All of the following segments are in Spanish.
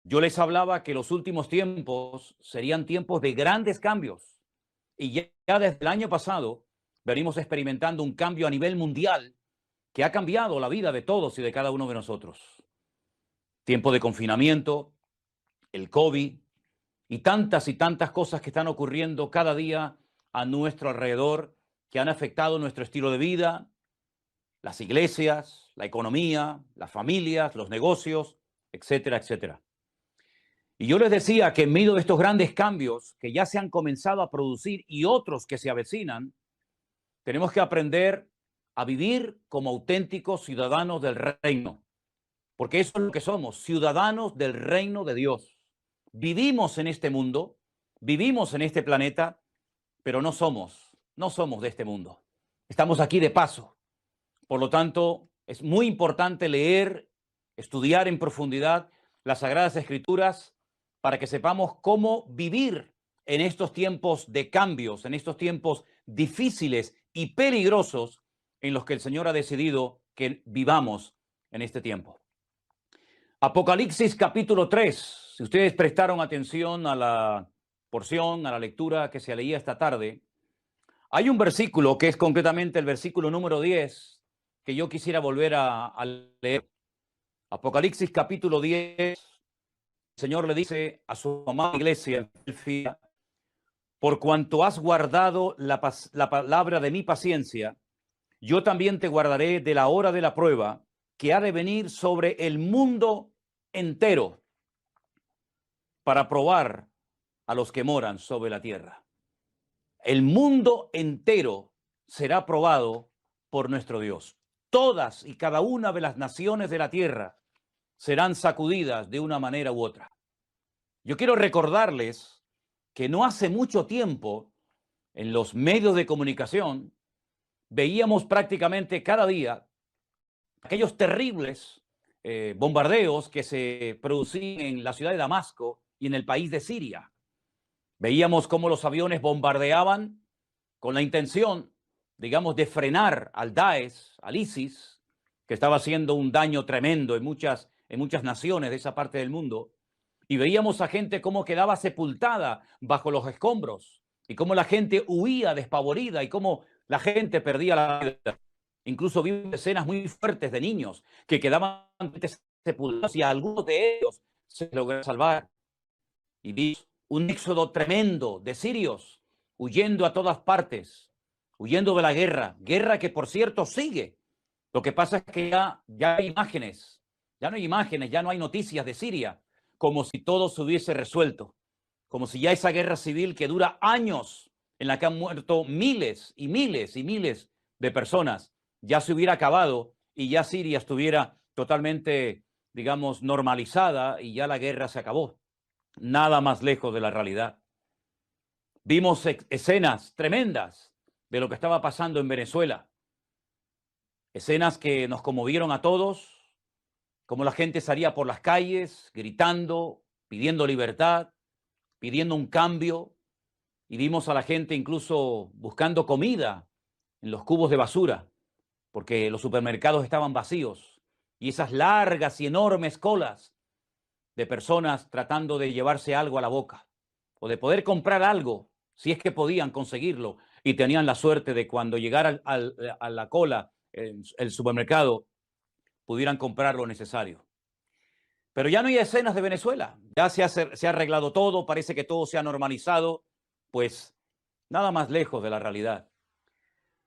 Yo les hablaba que los últimos tiempos serían tiempos de grandes cambios. Y ya desde el año pasado venimos experimentando un cambio a nivel mundial que ha cambiado la vida de todos y de cada uno de nosotros. Tiempo de confinamiento, el COVID y tantas cosas que están ocurriendo cada día a nuestro alrededor que han afectado nuestro estilo de vida, las iglesias, la economía, las familias, los negocios, etcétera, etcétera. Y yo les decía que en medio de estos grandes cambios que ya se han comenzado a producir y otros que se avecinan, tenemos que aprender a vivir como auténticos ciudadanos del reino, porque eso es lo que somos, ciudadanos del reino de Dios. Vivimos en este mundo, vivimos en este planeta, pero no somos de este mundo. Estamos aquí de paso. Por lo tanto, es muy importante leer, estudiar en profundidad las Sagradas Escrituras para que sepamos cómo vivir en estos tiempos de cambios, en estos tiempos difíciles y peligrosos en los que el Señor ha decidido que vivamos en este tiempo. Apocalipsis capítulo 3. Si ustedes prestaron atención a la porción, a la lectura que se leía esta tarde, hay un versículo que es concretamente el versículo número 10 que yo quisiera volver a leer. Apocalipsis capítulo 10, el Señor le dice a su amada iglesia, por cuanto has guardado la palabra de mi paciencia, yo también te guardaré de la hora de la prueba que ha de venir sobre el mundo entero para probar a los que moran sobre la tierra. El mundo entero será probado por nuestro Dios. Todas y cada una de las naciones de la tierra serán sacudidas de una manera u otra. Yo quiero recordarles que no hace mucho tiempo en los medios de comunicación veíamos prácticamente cada día aquellos terribles bombardeos que se producían en la ciudad de Damasco y en el país de Siria. Veíamos cómo los aviones bombardeaban con la intención, digamos, de frenar al Daesh, al ISIS, que estaba haciendo un daño tremendo en muchas naciones de esa parte del mundo. Y veíamos a gente cómo quedaba sepultada bajo los escombros y cómo la gente huía despavorida y cómo la gente perdía la vida. Incluso vi escenas muy fuertes de niños que quedaban sepultados y algunos de ellos se lograron salvar. Y vi un éxodo tremendo de sirios huyendo a todas partes, huyendo de la guerra que por cierto sigue. Lo que pasa es que ya hay imágenes, ya no hay imágenes, ya no hay noticias de Siria, como si todo se hubiese resuelto, como si ya esa guerra civil que dura años, en la que han muerto miles y miles y miles de personas, ya se hubiera acabado y ya Siria estuviera totalmente, digamos, normalizada y ya la guerra se acabó. Nada más lejos de la realidad. Vimos escenas tremendas de lo que estaba pasando en Venezuela. Escenas que nos conmovieron a todos, como la gente salía por las calles gritando, pidiendo libertad, pidiendo un cambio, y vimos a la gente incluso buscando comida en los cubos de basura, porque los supermercados estaban vacíos, y esas largas y enormes colas de personas tratando de llevarse algo a la boca, o de poder comprar algo, si es que podían conseguirlo, y tenían la suerte de cuando llegara a la cola el supermercado, pudieran comprar lo necesario. Pero ya no hay escenas de Venezuela, ya se ha arreglado todo, parece que todo se ha normalizado, pues nada más lejos de la realidad.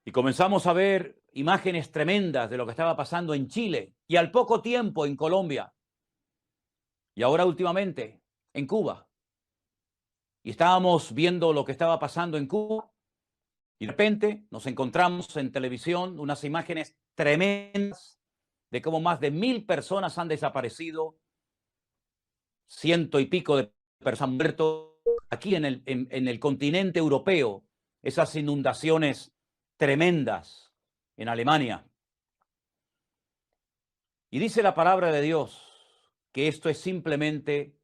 Y comenzamos a ver imágenes tremendas de lo que estaba pasando en Chile y al poco tiempo en Colombia y ahora últimamente en Cuba. Y estábamos viendo lo que estaba pasando en Cuba y de repente nos encontramos en televisión unas imágenes tremendas de cómo más de 1000 personas han desaparecido, 100 y pico de personas han muerto aquí en el continente europeo, esas inundaciones tremendas en Alemania. Y dice la palabra de Dios que esto es simplemente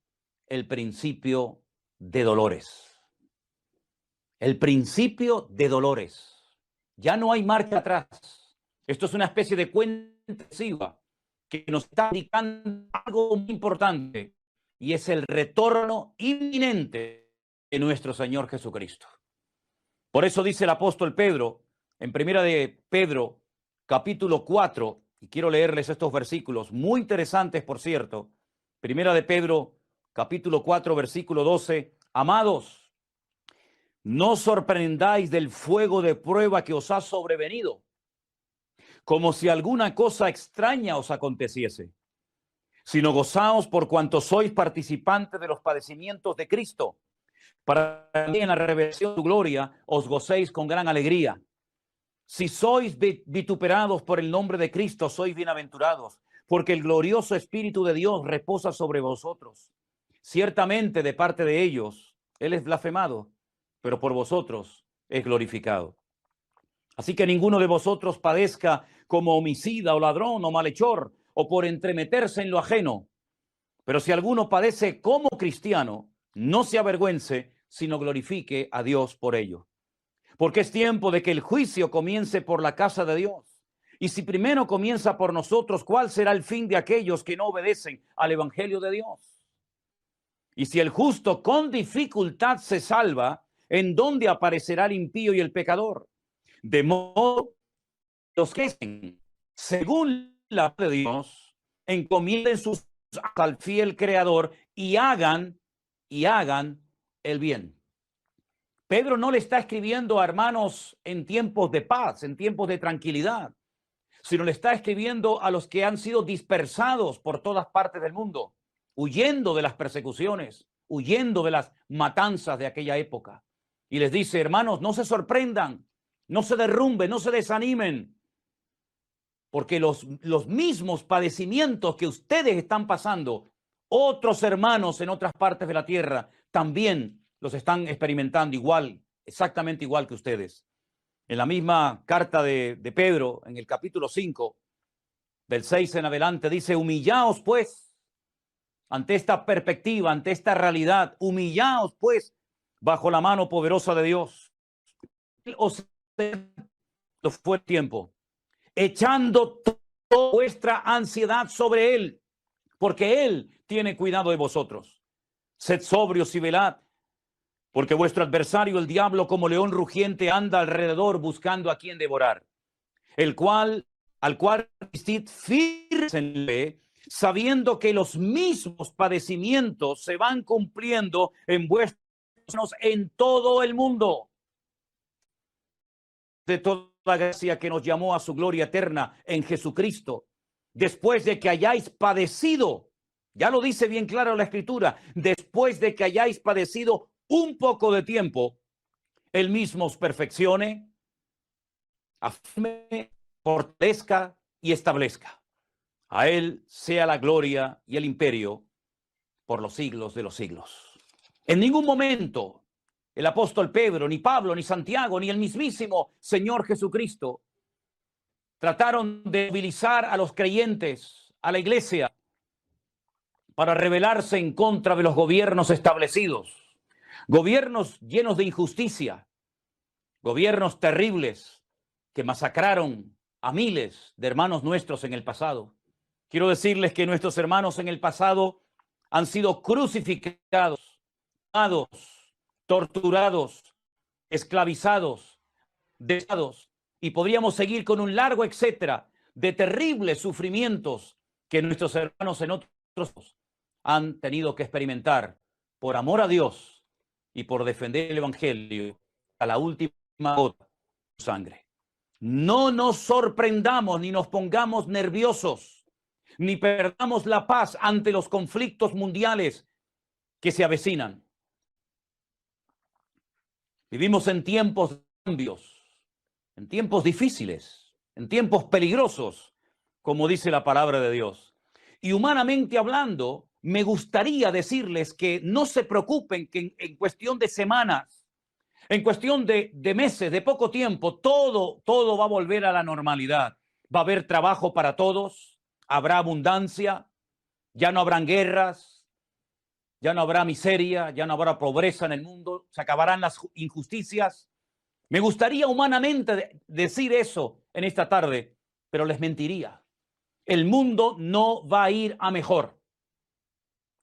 el principio de dolores. El principio de dolores. Ya no hay marcha atrás. Esto es una especie de cuenta regresiva que nos está indicando algo muy importante, y es el retorno inminente de nuestro Señor Jesucristo. Por eso dice el apóstol Pedro, en primera de Pedro, capítulo 4, y quiero leerles estos versículos, muy interesantes, por cierto. Primera de Pedro, capítulo 4, versículo 12. Amados, no os sorprendáis del fuego de prueba que os ha sobrevenido, como si alguna cosa extraña os aconteciese, sino gozaos por cuanto sois participantes de los padecimientos de Cristo, para que en la revelación de su gloria os gocéis con gran alegría. Si sois vituperados por el nombre de Cristo, sois bienaventurados, porque el glorioso Espíritu de Dios reposa sobre vosotros. Ciertamente de parte de ellos, Él es blasfemado, pero por vosotros es glorificado. Así que ninguno de vosotros padezca como homicida o ladrón o malhechor, o por entremeterse en lo ajeno. Pero si alguno padece como cristiano, no se avergüence, sino glorifique a Dios por ello. Porque es tiempo de que el juicio comience por la casa de Dios. Y si primero comienza por nosotros, ¿cuál será el fin de aquellos que no obedecen al evangelio de Dios? Y si el justo con dificultad se salva, ¿en dónde aparecerá el impío y el pecador? De modo que los que hacen según la palabra de Dios, encomienden sus al fiel Creador y hagan el bien. Pedro no le está escribiendo a hermanos en tiempos de paz, en tiempos de tranquilidad, sino le está escribiendo a los que han sido dispersados por todas partes del mundo, huyendo de las persecuciones, huyendo de las matanzas de aquella época. Y les dice, hermanos, no se sorprendan, no se derrumben, no se desanimen, porque los mismos padecimientos que ustedes están pasando, otros hermanos en otras partes de la tierra también los están experimentando igual, exactamente igual que ustedes. En la misma carta de Pedro, en el capítulo 5, del 6 en adelante, dice, humillaos pues, ante esta perspectiva, ante esta realidad, humillaos pues, bajo la mano poderosa de Dios. Os fue el tiempo, echando toda vuestra ansiedad sobre Él, porque Él tiene cuidado de vosotros. Sed sobrios y velad, porque vuestro adversario, el diablo, como león rugiente, anda alrededor buscando a quien devorar, al cual resistid firmemente, sabiendo que los mismos padecimientos se van cumpliendo en vuestros en todo el mundo. De toda gracia que nos llamó a su gloria eterna en Jesucristo, después de que hayáis padecido, ya lo dice bien claro la Escritura, después de que hayáis padecido un poco de tiempo, Él mismo os perfeccione, afirme, fortalezca y establezca. A Él sea la gloria y el imperio por los siglos de los siglos. En ningún momento el apóstol Pedro, ni Pablo, ni Santiago, ni el mismísimo Señor Jesucristo trataron de movilizar a los creyentes, a la iglesia, para rebelarse en contra de los gobiernos establecidos. Gobiernos llenos de injusticia, gobiernos terribles que masacraron a miles de hermanos nuestros en el pasado. Quiero decirles que nuestros hermanos en el pasado han sido crucificados, torturados, esclavizados, dejados, y podríamos seguir con un largo etcétera de terribles sufrimientos que nuestros hermanos en otros han tenido que experimentar por amor a Dios y por defender el evangelio a la última gota de sangre. No nos sorprendamos ni nos pongamos nerviosos, ni perdamos la paz ante los conflictos mundiales que se avecinan. Vivimos en tiempos de cambios, en tiempos difíciles, en tiempos peligrosos, como dice la palabra de Dios. Y humanamente hablando, me gustaría decirles que no se preocupen que en cuestión de semanas, en cuestión de meses, de poco tiempo, todo va a volver a la normalidad. Va a haber trabajo para todos, habrá abundancia, ya no habrán guerras, ya no habrá miseria, ya no habrá pobreza en el mundo, se acabarán las injusticias. Me gustaría humanamente decir eso en esta tarde, pero les mentiría. El mundo no va a ir a mejor.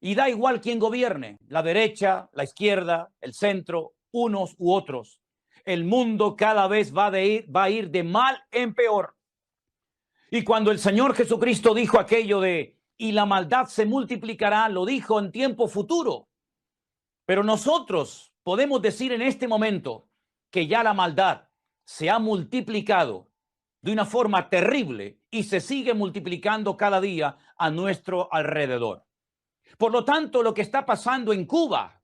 Y da igual quién gobierne, la derecha, la izquierda, el centro, unos u otros. El mundo cada vez va a ir de mal en peor. Y cuando el Señor Jesucristo dijo aquello de, y la maldad se multiplicará, lo dijo en tiempo futuro. Pero nosotros podemos decir en este momento que ya la maldad se ha multiplicado de una forma terrible y se sigue multiplicando cada día a nuestro alrededor. Por lo tanto, lo que está pasando en Cuba,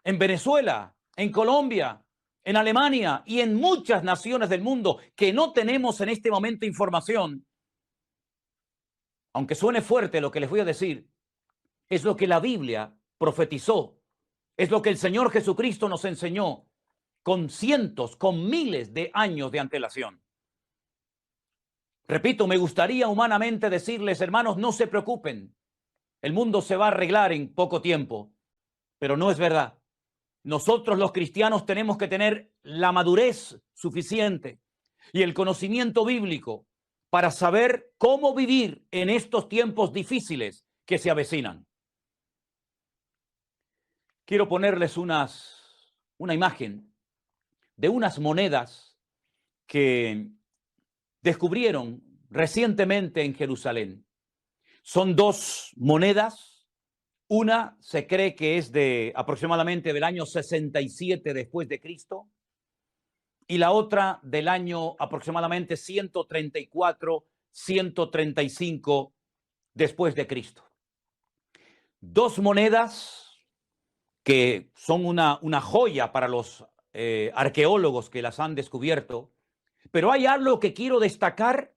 en Venezuela, en Colombia, en Alemania y en muchas naciones del mundo que no tenemos en este momento información, aunque suene fuerte lo que les voy a decir, es lo que la Biblia profetizó, es lo que el Señor Jesucristo nos enseñó con cientos, con miles de años de antelación. Repito, me gustaría humanamente decirles, hermanos, no se preocupen, el mundo se va a arreglar en poco tiempo, pero no es verdad. Nosotros los cristianos tenemos que tener la madurez suficiente y el conocimiento bíblico para saber cómo vivir en estos tiempos difíciles que se avecinan. Quiero ponerles una imagen de unas monedas que descubrieron recientemente en Jerusalén. Son dos monedas. Una se cree que es de aproximadamente del año 67 después de Cristo y la otra del año aproximadamente 134, 135 después de Cristo. Dos monedas que son una joya para los arqueólogos que las han descubierto, pero hay algo que quiero destacar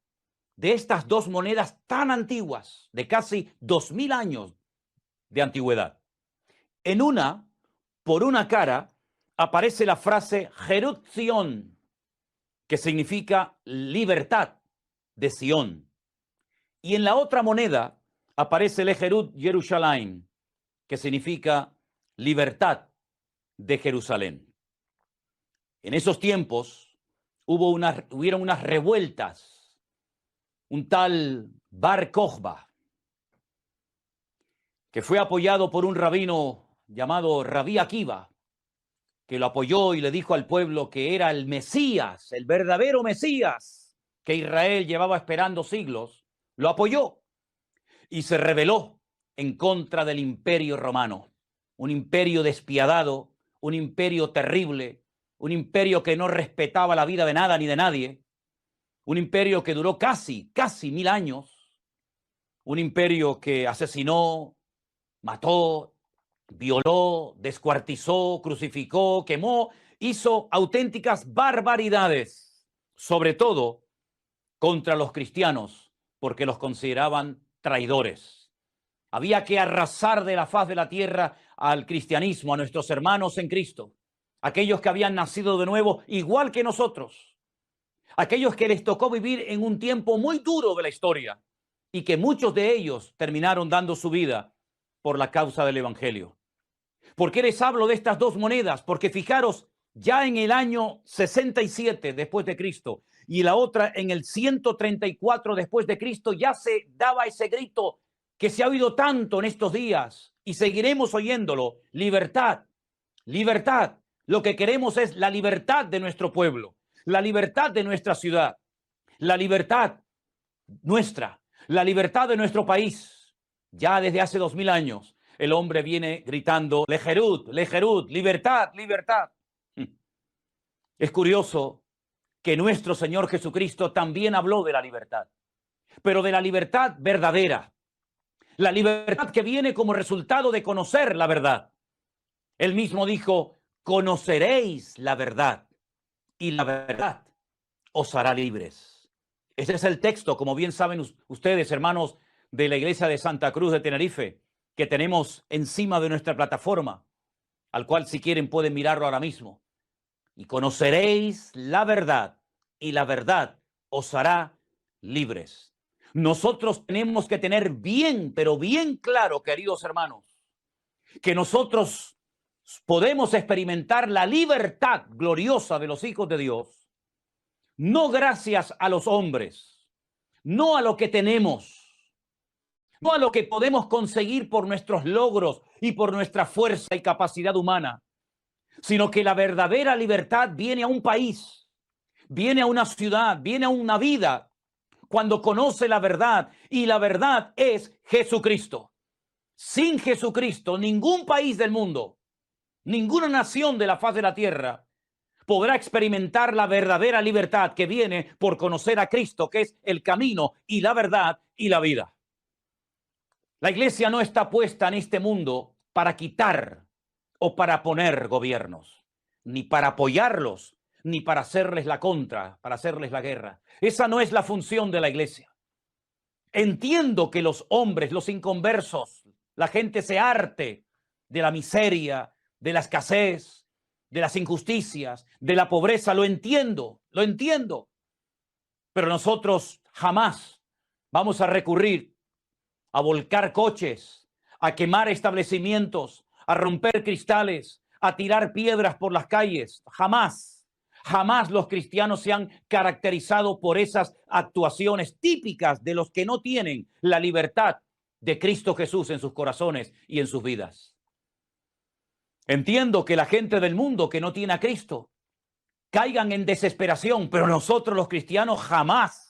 de estas dos monedas tan antiguas, de casi 2000 años de antigüedad. En una, por una cara, aparece la frase Jerut Zion, que significa libertad de Sion. Y en la otra moneda aparece el Jerut Jerusalén, que significa libertad de Jerusalén. En esos tiempos hubieron unas revueltas. Un tal Bar Kokhba, que fue apoyado por un rabino llamado Rabí Akiva, que lo apoyó y le dijo al pueblo que era el Mesías, el verdadero Mesías, que Israel llevaba esperando siglos, lo apoyó y se rebeló en contra del imperio romano, un imperio despiadado, un imperio terrible, un imperio que no respetaba la vida de nada ni de nadie, un imperio que duró casi 1000 años, un imperio que asesinó, mató, violó, descuartizó, crucificó, quemó, hizo auténticas barbaridades, sobre todo contra los cristianos, porque los consideraban traidores. Había que arrasar de la faz de la tierra al cristianismo, a nuestros hermanos en Cristo, aquellos que habían nacido de nuevo igual que nosotros, aquellos que les tocó vivir en un tiempo muy duro de la historia y que muchos de ellos terminaron dando su vida por la causa del evangelio. ¿Por qué les hablo de estas dos monedas? Porque fijaros, ya en el año 67 después de Cristo y la otra en el 134 después de Cristo ya se daba ese grito que se ha oído tanto en estos días y seguiremos oyéndolo: libertad, libertad. Lo que queremos es la libertad de nuestro pueblo, la libertad de nuestra ciudad, la libertad nuestra, la libertad de nuestro país. Ya desde hace 2000 años el hombre viene gritando Lejerut, Lejerut, libertad, libertad. Es curioso que nuestro Señor Jesucristo también habló de la libertad, pero de la libertad verdadera, la libertad que viene como resultado de conocer la verdad. Él mismo dijo: conoceréis la verdad y la verdad os hará libres. Ese es el texto, como bien saben ustedes, hermanos de la iglesia de Santa Cruz de Tenerife, que tenemos encima de nuestra plataforma, al cual si quieren pueden mirarlo ahora mismo. Y conoceréis la verdad y la verdad os hará libres. Nosotros tenemos que tener bien, pero bien claro, queridos hermanos, que nosotros podemos experimentar la libertad gloriosa de los hijos de Dios, no gracias a los hombres, no a lo que tenemos, no a lo que podemos conseguir por nuestros logros y por nuestra fuerza y capacidad humana, sino que la verdadera libertad viene a un país, viene a una ciudad, viene a una vida cuando conoce la verdad, y la verdad es Jesucristo. Sin Jesucristo, ningún país del mundo, ninguna nación de la faz de la tierra podrá experimentar la verdadera libertad que viene por conocer a Cristo, que es el camino y la verdad y la vida. La iglesia no está puesta en este mundo para quitar o para poner gobiernos, ni para apoyarlos, ni para hacerles la contra, para hacerles la guerra. Esa no es la función de la iglesia. Entiendo que los hombres, los inconversos, la gente se harte de la miseria, de la escasez, de las injusticias, de la pobreza. Lo entiendo. Pero nosotros jamás vamos a recurrir a volcar coches, a quemar establecimientos, a romper cristales, a tirar piedras por las calles. Jamás los cristianos se han caracterizado por esas actuaciones típicas de los que no tienen la libertad de Cristo Jesús en sus corazones y en sus vidas. Entiendo que la gente del mundo que no tiene a Cristo caigan en desesperación, pero nosotros los cristianos jamás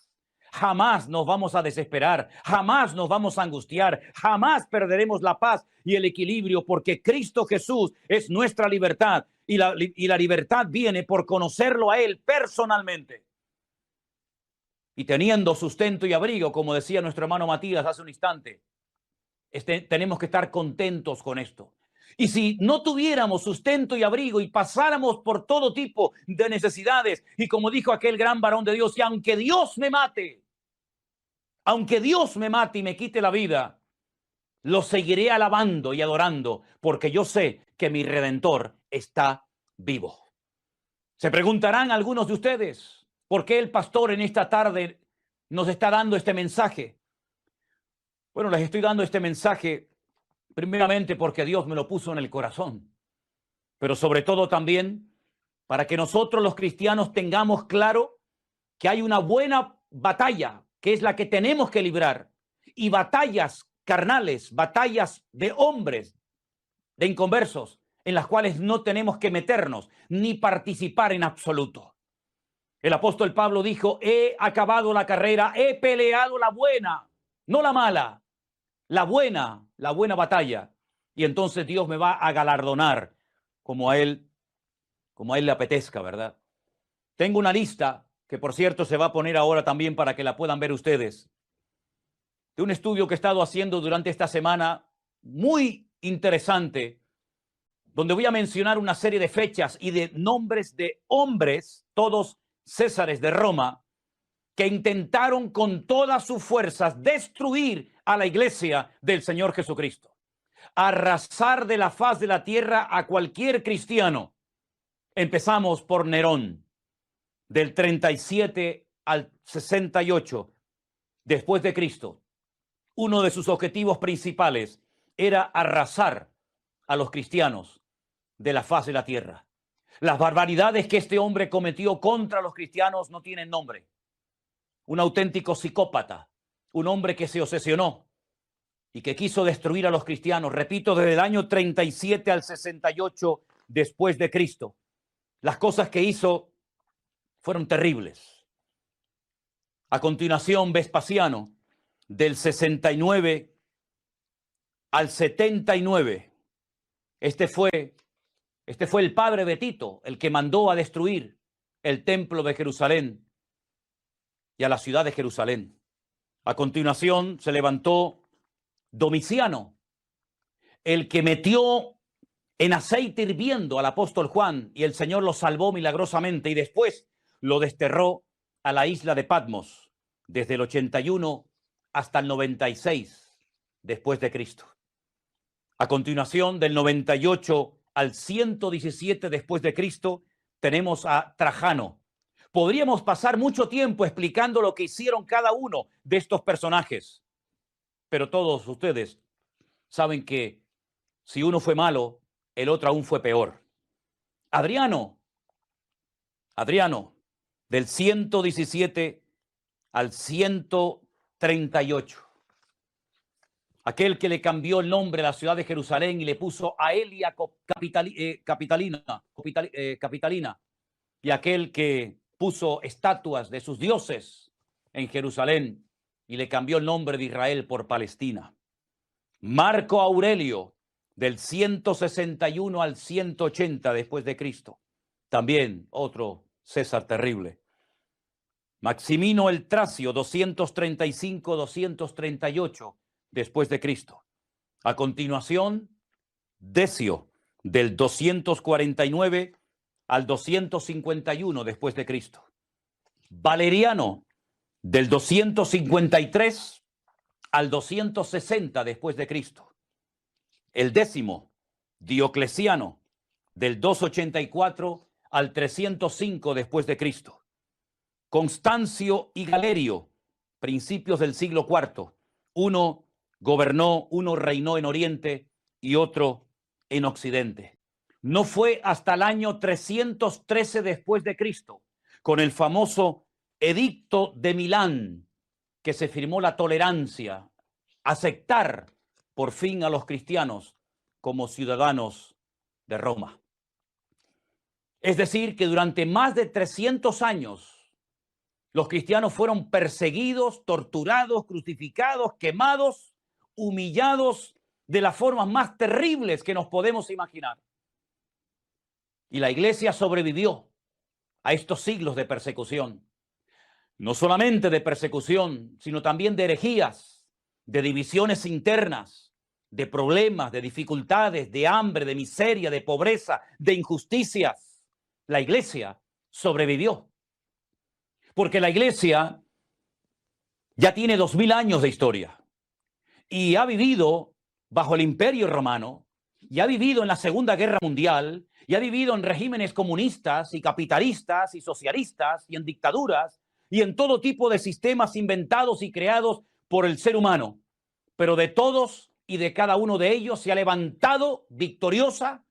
nos vamos a desesperar, jamás nos vamos a angustiar, jamás perderemos la paz y el equilibrio, porque Cristo Jesús es nuestra libertad, y la libertad viene por conocerlo a Él personalmente. Y teniendo sustento y abrigo, como decía nuestro hermano Matías hace un instante, tenemos que estar contentos con esto. Y si no tuviéramos sustento y abrigo y pasáramos por todo tipo de necesidades, y como dijo aquel gran varón de Dios, y aunque Dios me mate y me quite la vida, lo seguiré alabando y adorando, porque yo sé que mi Redentor está vivo. Se preguntarán algunos de ustedes, ¿por qué el pastor en esta tarde nos está dando este mensaje? Bueno, les estoy dando este mensaje primeramente porque Dios me lo puso en el corazón, pero sobre todo también para que nosotros los cristianos tengamos claro que hay una buena batalla, que es la que tenemos que librar, y batallas carnales, batallas de hombres, de inconversos, en las cuales no tenemos que meternos ni participar en absoluto. El apóstol Pablo dijo: he acabado la carrera, he peleado la buena, no la mala, la buena batalla. Y entonces Dios me va a galardonar como a él le apetezca, ¿verdad? Tengo una lista que, por cierto, se va a poner ahora también para que la puedan ver ustedes, de un estudio que he estado haciendo durante esta semana, muy interesante, donde voy a mencionar una serie de fechas y de nombres de hombres, todos césares de Roma, que intentaron con todas sus fuerzas destruir a la iglesia del Señor Jesucristo, arrasar de la faz de la tierra a cualquier cristiano. Empezamos por Nerón, del 37 al 68 después de Cristo. Uno de sus objetivos principales era arrasar a los cristianos de la faz de la tierra. Las barbaridades que este hombre cometió contra los cristianos no tienen nombre. Un auténtico psicópata, un hombre que se obsesionó y que quiso destruir a los cristianos, repito, desde el año 37 al 68 después de Cristo. Las cosas que hizo fueron terribles. A continuación, Vespasiano, del 69 al 79. Este fue el padre de Tito, el que mandó a destruir el templo de Jerusalén y a la ciudad de Jerusalén. A continuación se levantó Domiciano, el que metió en aceite hirviendo al apóstol Juan, y el Señor lo salvó milagrosamente, y después lo desterró a la isla de Patmos, desde el 81 hasta el 96 después de Cristo. A continuación, del 98 al 117 después de Cristo, tenemos a Trajano. Podríamos pasar mucho tiempo explicando lo que hicieron cada uno de estos personajes, pero todos ustedes saben que si uno fue malo, el otro aún fue peor. Adriano, del 117 al 138. aquel que le cambió el nombre a la ciudad de Jerusalén y le puso Aelia Capitalina, y aquel que puso estatuas de sus dioses en Jerusalén y le cambió el nombre de Israel por Palestina. Marco Aurelio, del 161 al 180 después de Cristo, también otro César terrible. Maximino el Tracio, 235-238 después de Cristo. A continuación, Decio, del 249 al 251 después de Cristo. Valeriano, del 253 al 260 después de Cristo. El 10º, Diocleciano, del 284 al 305 después de Cristo. Constancio y Galerio, principios del siglo IV. Uno reinó en Oriente y otro en Occidente. No fue hasta el año 313 después de Cristo, con el famoso Edicto de Milán, que se firmó la tolerancia, aceptar por fin a los cristianos como ciudadanos de Roma. Es decir, que durante más de 300 años, los cristianos fueron perseguidos, torturados, crucificados, quemados, humillados de las formas más terribles que nos podemos imaginar. Y la iglesia sobrevivió a estos siglos de persecución. No solamente de persecución, sino también de herejías, de divisiones internas, de problemas, de dificultades, de hambre, de miseria, de pobreza, de injusticias. La iglesia sobrevivió. Porque la iglesia ya tiene 2000 años de historia y ha vivido bajo el Imperio Romano, y ha vivido en la Segunda Guerra Mundial, y ha vivido en regímenes comunistas y capitalistas y socialistas y en dictaduras y en todo tipo de sistemas inventados y creados por el ser humano. Pero de todos y de cada uno de ellos se ha levantado victoriosa,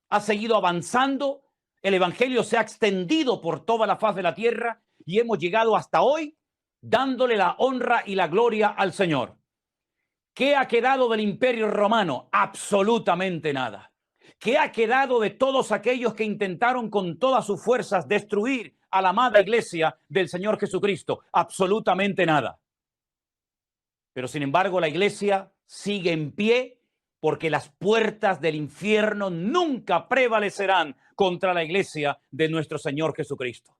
ha seguido avanzando, el evangelio se ha extendido por toda la faz de la tierra y hemos llegado hasta hoy dándole la honra y la gloria al Señor. ¿Qué ha quedado del Imperio Romano? Absolutamente nada. ¿Qué ha quedado de todos aquellos que intentaron con todas sus fuerzas destruir a la amada iglesia del Señor Jesucristo? Absolutamente nada. Pero sin embargo, la iglesia sigue en pie porque las puertas del infierno nunca prevalecerán contra la iglesia de nuestro Señor Jesucristo.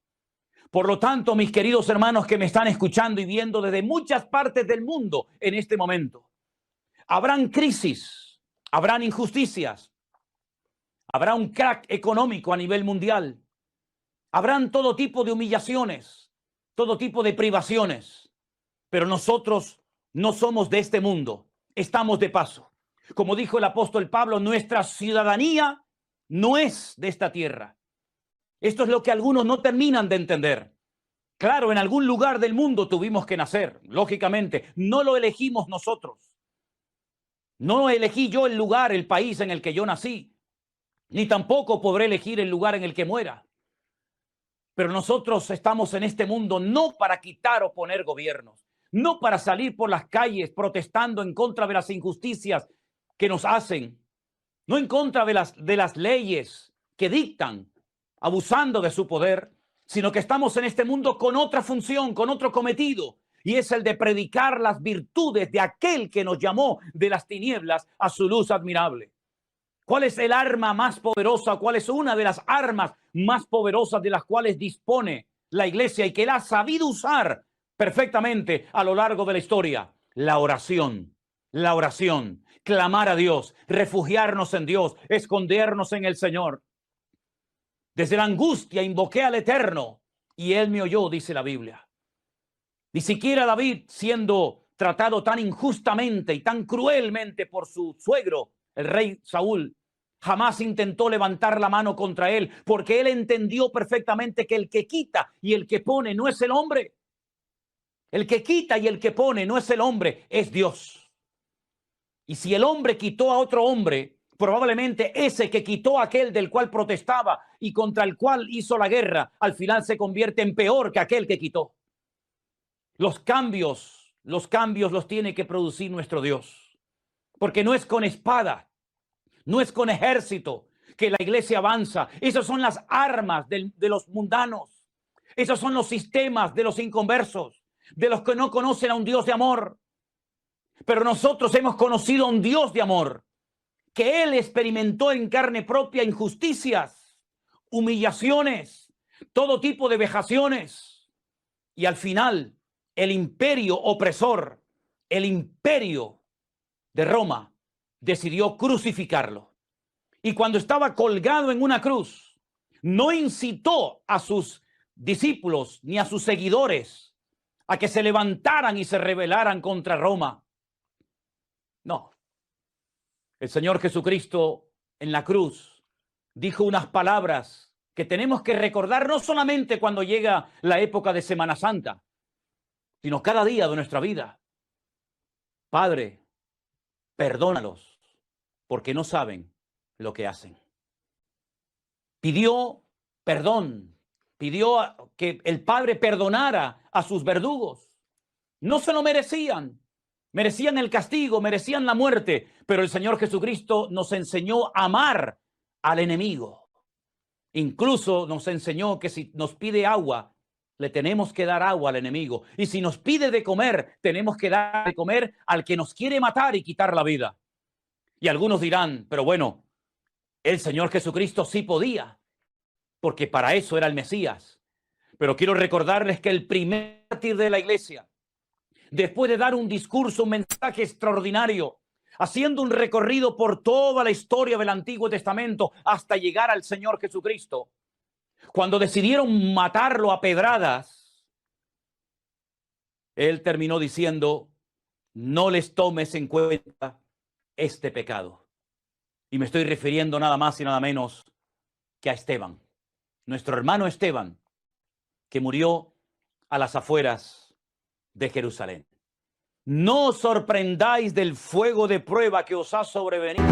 Por lo tanto, mis queridos hermanos que me están escuchando y viendo desde muchas partes del mundo en este momento, habrán crisis, habrán injusticias, habrá un crack económico a nivel mundial, habrán todo tipo de humillaciones, todo tipo de privaciones, pero nosotros no somos de este mundo, estamos de paso. Como dijo el apóstol Pablo, nuestra ciudadanía no es de esta tierra. Esto es lo que algunos no terminan de entender. Claro, en algún lugar del mundo tuvimos que nacer, lógicamente, no lo elegimos nosotros. No elegí yo el lugar, el país en el que yo nací, ni tampoco podré elegir el lugar en el que muera. Pero nosotros estamos en este mundo no para quitar o poner gobiernos, no para salir por las calles protestando en contra de las injusticias que nos hacen, no en contra de las leyes que dictan, abusando de su poder, sino que estamos en este mundo con otra función, con otro cometido, y es el de predicar las virtudes de aquel que nos llamó de las tinieblas a su luz admirable. ¿Cuál es el arma más poderosa? ¿Cuál es una de las armas más poderosas de las cuales dispone la iglesia y que la ha sabido usar perfectamente a lo largo de la historia? La oración, clamar a Dios, refugiarnos en Dios, escondernos en el Señor. Desde la angustia invoqué al Eterno y Él me oyó, dice la Biblia. Ni siquiera David, siendo tratado tan injustamente y tan cruelmente por su suegro, el rey Saúl, jamás intentó levantar la mano contra él, porque él entendió perfectamente que el que quita y el que pone no es el hombre. El que quita y el que pone no es el hombre, es Dios. Y si el hombre quitó a otro hombre, probablemente ese que quitó a aquel del cual protestaba y contra el cual hizo la guerra, al final se convierte en peor que aquel que quitó. Los cambios los tiene que producir nuestro Dios. porque no es con espada, no es con ejército que la iglesia avanza. Esas son las armas de los mundanos. Esos son los sistemas de los inconversos, de los que no conocen a un Dios de amor. Pero nosotros hemos conocido a un Dios de amor, que Él experimentó en carne propia injusticias, humillaciones, todo tipo de vejaciones. Y al final, el imperio opresor, el imperio de Roma, decidió crucificarlo. Y cuando estaba colgado en una cruz, no incitó a sus discípulos ni a sus seguidores a que se levantaran y se rebelaran contra Roma. No. El Señor Jesucristo en la cruz dijo unas palabras que tenemos que recordar no solamente cuando llega la época de Semana Santa, sino cada día de nuestra vida. Padre, perdónalos, porque no saben lo que hacen. Pidió perdón, pidió que el Padre perdonara a sus verdugos. No se lo merecían. Merecían el castigo, merecían la muerte, pero el Señor Jesucristo nos enseñó a amar al enemigo. Incluso nos enseñó que si nos pide agua, le tenemos que dar agua al enemigo. Y si nos pide de comer, tenemos que dar de comer al que nos quiere matar y quitar la vida. Y algunos dirán, pero bueno, el Señor Jesucristo sí podía, porque para eso era el Mesías. Pero quiero recordarles que el primer mártir de la iglesia, después de dar un discurso, un mensaje extraordinario, haciendo un recorrido por toda la historia del Antiguo Testamento hasta llegar al Señor Jesucristo, cuando decidieron matarlo a pedradas, Él terminó diciendo, no les tomes en cuenta este pecado. Y me estoy refiriendo nada más y nada menos que a Esteban, nuestro hermano Esteban, que murió a las afueras de Jerusalén. No os sorprendáis del fuego de prueba que os ha sobrevenido.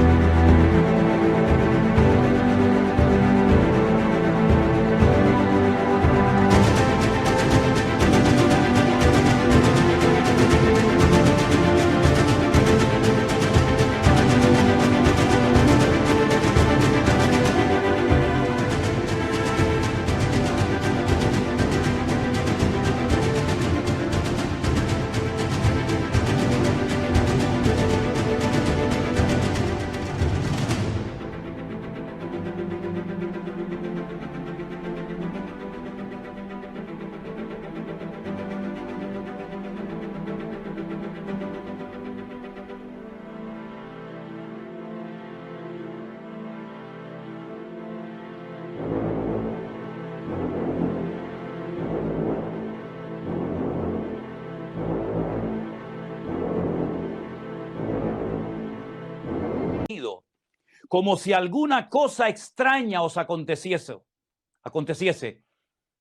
Como si alguna cosa extraña os aconteciese.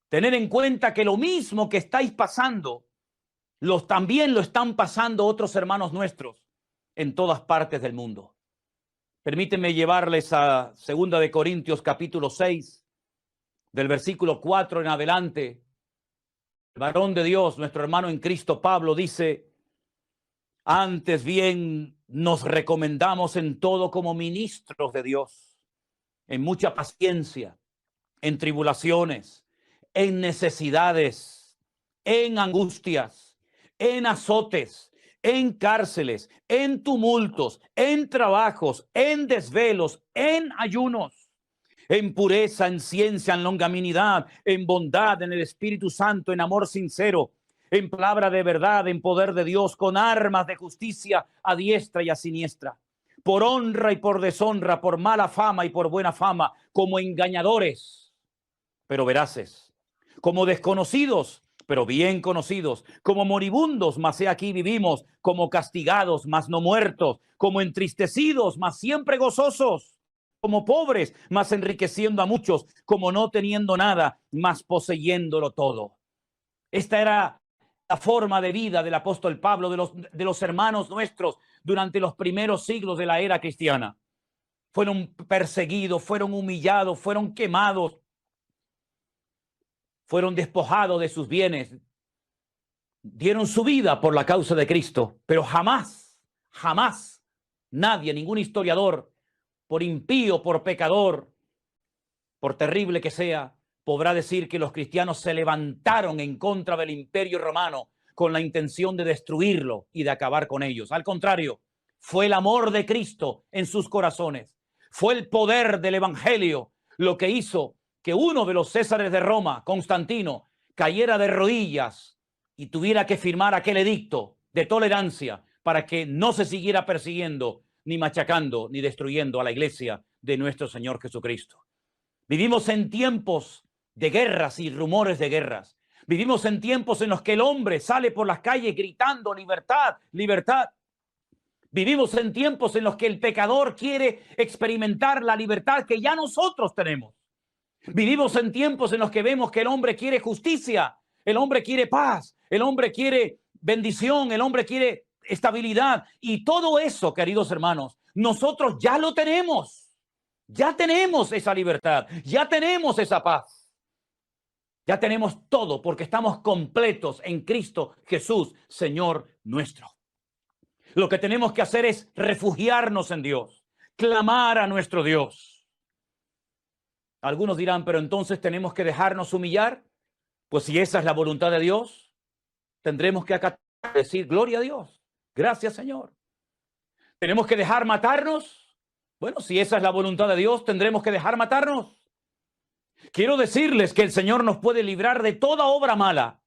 Tener en cuenta que lo mismo que estáis pasando, también lo están pasando otros hermanos nuestros en todas partes del mundo. Permítanme llevarles a 2 de Corintios capítulo 6, del versículo 4 en adelante. El varón de Dios, nuestro hermano en Cristo Pablo, dice, antes bien nos recomendamos en todo como ministros de Dios, en mucha paciencia, en tribulaciones, en necesidades, en angustias, en azotes, en cárceles, en tumultos, en trabajos, en desvelos, en ayunos, en pureza, en ciencia, en longanimidad, en bondad, en el Espíritu Santo, en amor sincero, en palabra de verdad, en poder de Dios, con armas de justicia a diestra y a siniestra, por honra y por deshonra, por mala fama y por buena fama, como engañadores, pero veraces, como desconocidos, pero bien conocidos, como moribundos, mas he aquí vivimos, como castigados, mas no muertos, como entristecidos, mas siempre gozosos, como pobres, mas enriqueciendo a muchos, como no teniendo nada, mas poseyéndolo todo. Esta era la forma de vida del apóstol Pablo, de los hermanos nuestros durante los primeros siglos de la era cristiana. Fueron perseguidos, fueron humillados, fueron quemados, fueron despojados de sus bienes, dieron su vida por la causa de Cristo, pero jamás Nadie, ningún historiador, por impío, por pecador, por terrible que sea, podrá decir que los cristianos se levantaron en contra del Imperio Romano con la intención de destruirlo y de acabar con ellos. Al contrario, fue el amor de Cristo en sus corazones. Fue el poder del Evangelio lo que hizo que uno de los césares de Roma, Constantino, cayera de rodillas y tuviera que firmar aquel edicto de tolerancia para que no se siguiera persiguiendo, ni machacando, ni destruyendo a la iglesia de nuestro Señor Jesucristo. Vivimos en tiempos de guerras y rumores de guerras. Vivimos en tiempos en los que el hombre sale por las calles gritando libertad, libertad. Vivimos en tiempos en los que el pecador quiere experimentar la libertad que ya nosotros tenemos. Vivimos en tiempos en los que vemos que el hombre quiere justicia, el hombre quiere paz, el hombre quiere bendición, el hombre quiere estabilidad. Y todo eso, queridos hermanos, nosotros ya lo tenemos. Ya tenemos esa libertad, ya tenemos esa paz. Ya tenemos todo porque estamos completos en Cristo Jesús, Señor nuestro. Lo que tenemos que hacer es refugiarnos en Dios, clamar a nuestro Dios. Algunos dirán, pero entonces tenemos que dejarnos humillar. Pues si esa es la voluntad de Dios, tendremos que acatar, decir gloria a Dios. Gracias, Señor. Tenemos que dejar matarnos. Bueno, si esa es la voluntad de Dios, tendremos que dejar matarnos. Quiero decirles que el Señor nos puede librar de toda obra mala.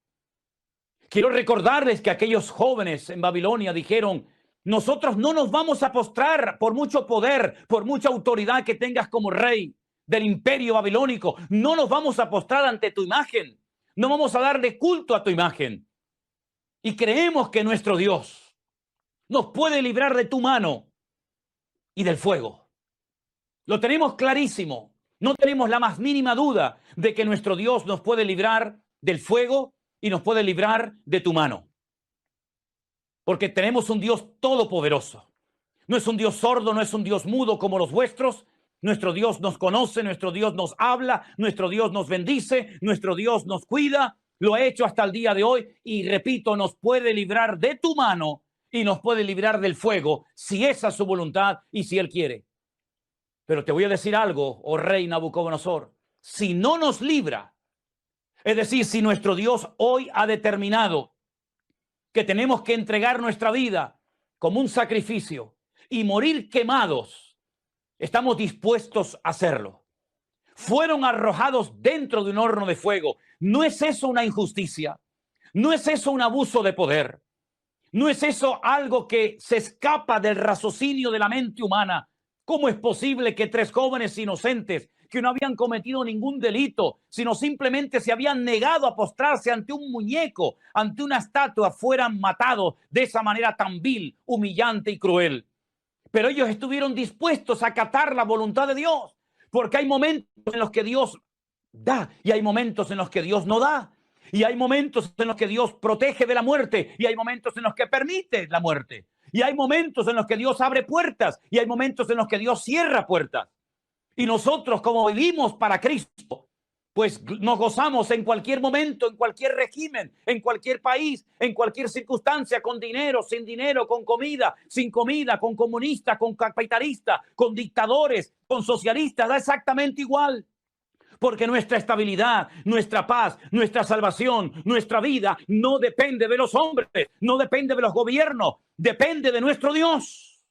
Quiero recordarles que aquellos jóvenes en Babilonia dijeron, nosotros no nos vamos a postrar por mucho poder, por mucha autoridad que tengas como rey del imperio babilónico. No nos vamos a postrar ante tu imagen. No vamos a darle culto a tu imagen. Y creemos que nuestro Dios nos puede librar de tu mano y del fuego. Lo tenemos clarísimo. No tenemos la más mínima duda de que nuestro Dios nos puede librar del fuego y nos puede librar de tu mano. Porque tenemos un Dios todopoderoso. No es un Dios sordo, no es un Dios mudo como los vuestros. Nuestro Dios nos conoce, nuestro Dios nos habla, nuestro Dios nos bendice, nuestro Dios nos cuida. Lo ha hecho hasta el día de hoy y, repito, nos puede librar de tu mano y nos puede librar del fuego si esa es su voluntad y si Él quiere. Pero te voy a decir algo, oh rey Nabucodonosor, si no nos libra, es decir, si nuestro Dios hoy ha determinado que tenemos que entregar nuestra vida como un sacrificio y morir quemados, estamos dispuestos a hacerlo. Fueron arrojados dentro de un horno de fuego. ¿No es eso una injusticia? ¿No es eso un abuso de poder? ¿No es eso algo que se escapa del raciocinio de la mente humana? ¿Cómo es posible que 3 jóvenes inocentes que no habían cometido ningún delito, sino simplemente se habían negado a postrarse ante un muñeco, ante una estatua, fueran matados de esa manera tan vil, humillante y cruel? Pero ellos estuvieron dispuestos a acatar la voluntad de Dios, porque hay momentos en los que Dios da y hay momentos en los que Dios no da. Y hay momentos en los que Dios protege de la muerte y hay momentos en los que permite la muerte. Y hay momentos en los que Dios abre puertas y hay momentos en los que Dios cierra puertas. Y nosotros, como vivimos para Cristo, pues nos gozamos en cualquier momento, en cualquier régimen, en cualquier país, en cualquier circunstancia, con dinero, sin dinero, con comida, sin comida, con comunista, con capitalista, con dictadores, con socialistas, da exactamente igual. Porque nuestra estabilidad, nuestra paz, nuestra salvación, nuestra vida no depende de los hombres, no depende de los gobiernos, depende de nuestro Dios.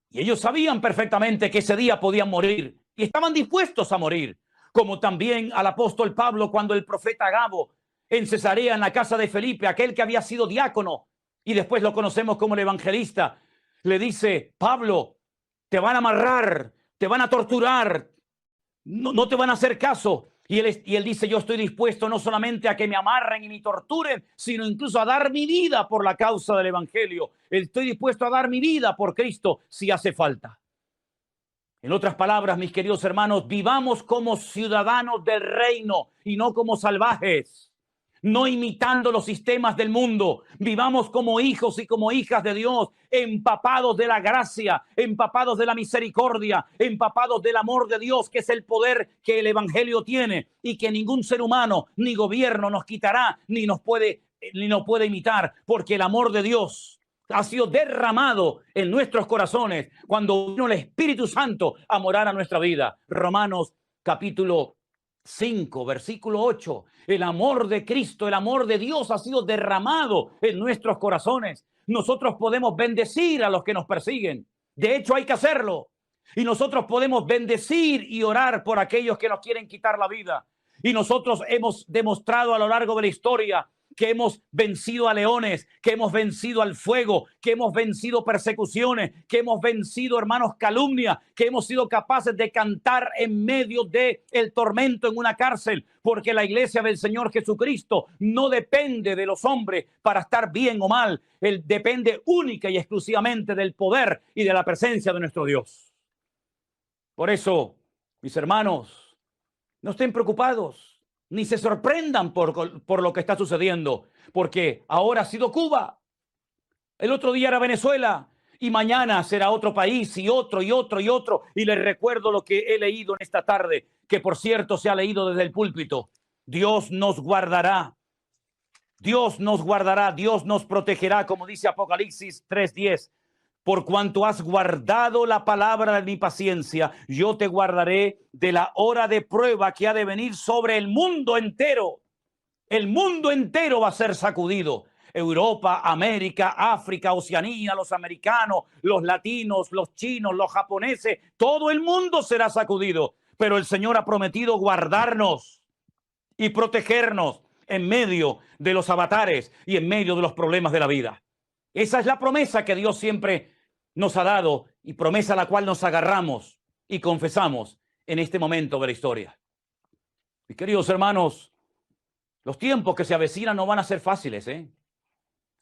Y ellos sabían perfectamente que ese día podían morir y estaban dispuestos a morir. Como también al apóstol Pablo cuando el profeta Agabo en Cesarea, en la casa de Felipe, aquel que había sido diácono y después lo conocemos como el evangelista, le dice, Pablo, te van a amarrar, te van a torturar, no te van a hacer caso. Y él dice, yo estoy dispuesto no solamente a que me amarren y me torturen, sino incluso a dar mi vida por la causa del evangelio. Estoy dispuesto a dar mi vida por Cristo si hace falta. En otras palabras, mis queridos hermanos, vivamos como ciudadanos del reino y no como salvajes. No imitando los sistemas del mundo. Vivamos como hijos y como hijas de Dios, empapados de la gracia, empapados de la misericordia, empapados del amor de Dios, que es el poder que el evangelio tiene y que ningún ser humano ni gobierno nos quitará ni nos puede imitar, porque el amor de Dios ha sido derramado en nuestros corazones cuando vino el Espíritu Santo a morar a nuestra vida. Romanos capítulo 5, versículo 8. El amor de Cristo, el amor de Dios ha sido derramado en nuestros corazones. Nosotros podemos bendecir a los que nos persiguen. De hecho, hay que hacerlo. Y nosotros podemos bendecir y orar por aquellos que nos quieren quitar la vida. Y nosotros hemos demostrado a lo largo de la historia que hemos vencido a leones, que hemos vencido al fuego, que hemos vencido persecuciones, que hemos vencido, hermanos, calumnia, que hemos sido capaces de cantar en medio del tormento en una cárcel, porque la iglesia del Señor Jesucristo no depende de los hombres para estar bien o mal. Él depende única y exclusivamente del poder y de la presencia de nuestro Dios. Por eso, mis hermanos, no estén preocupados, ni se sorprendan por lo que está sucediendo, porque ahora ha sido Cuba, el otro día era Venezuela, y mañana será otro país, y otro, y otro, y otro. Y les recuerdo lo que he leído en esta tarde, que por cierto se ha leído desde el púlpito. Dios nos guardará, Dios nos guardará, Dios nos protegerá, como dice Apocalipsis 3:10. Por cuanto has guardado la palabra de mi paciencia, yo te guardaré de la hora de prueba que ha de venir sobre el mundo entero. El mundo entero va a ser sacudido. Europa, América, África, Oceanía, los americanos, los latinos, los chinos, los japoneses, todo el mundo será sacudido. Pero el Señor ha prometido guardarnos y protegernos en medio de los avatares y en medio de los problemas de la vida. Esa es la promesa que Dios siempre nos ha dado y promesa a la cual nos agarramos y confesamos en este momento de la historia. Mis queridos hermanos, los tiempos que se avecinan no van a ser fáciles,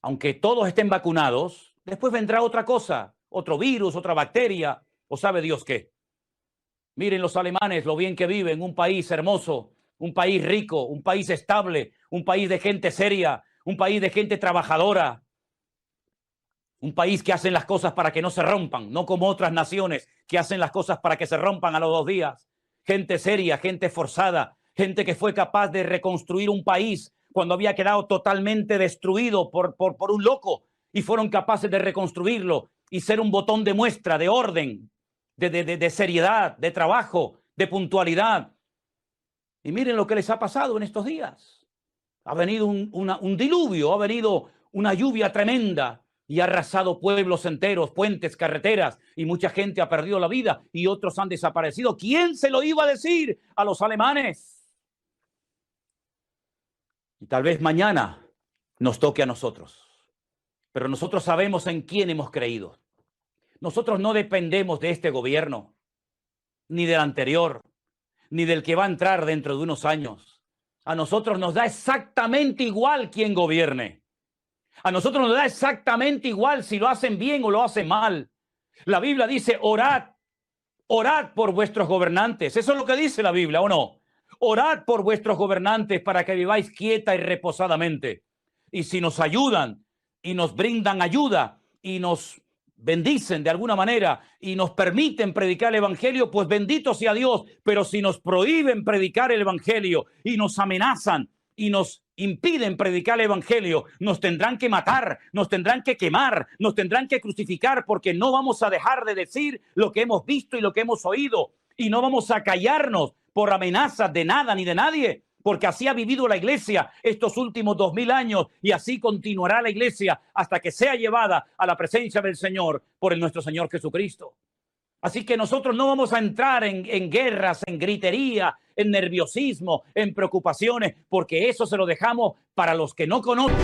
Aunque todos estén vacunados, después vendrá otra cosa, otro virus, otra bacteria, o sabe Dios qué. Miren los alemanes, lo bien que viven, un país hermoso, un país rico, un país estable, un país de gente seria, un país de gente trabajadora. Un país que hacen las cosas para que no se rompan, no como otras naciones que hacen las cosas para que se rompan a los 2 días. Gente seria, gente esforzada, gente que fue capaz de reconstruir un país cuando había quedado totalmente destruido por un loco, y fueron capaces de reconstruirlo y ser un botón de muestra, de orden, de seriedad, de trabajo, de puntualidad. Y miren lo que les ha pasado en estos días. Ha venido un diluvio, ha venido una lluvia tremenda, y ha arrasado pueblos enteros, puentes, carreteras, y mucha gente ha perdido la vida y otros han desaparecido. ¿Quién se lo iba a decir a los alemanes? Y tal vez mañana nos toque a nosotros, pero nosotros sabemos en quién hemos creído. Nosotros no dependemos de este gobierno, ni del anterior, ni del que va a entrar dentro de unos años. A nosotros nos da exactamente igual quién gobierne. A nosotros nos da exactamente igual si lo hacen bien o lo hacen mal. La Biblia dice, orad por vuestros gobernantes. Eso es lo que dice la Biblia, ¿o no? Orad por vuestros gobernantes para que viváis quieta y reposadamente. Y si nos ayudan y nos brindan ayuda y nos bendicen de alguna manera y nos permiten predicar el evangelio, pues bendito sea Dios. Pero si nos prohíben predicar el evangelio y nos amenazan y nos impiden predicar el evangelio, nos tendrán que matar, nos tendrán que quemar, nos tendrán que crucificar, porque no vamos a dejar de decir lo que hemos visto y lo que hemos oído, y no vamos a callarnos por amenazas de nada ni de nadie, porque así ha vivido la iglesia estos últimos 2000 años, y así continuará la iglesia hasta que sea llevada a la presencia del Señor por nuestro Señor Jesucristo. Así que nosotros no vamos a entrar en guerras, en gritería, en nerviosismo, en preocupaciones, porque eso se lo dejamos para los que no conocen.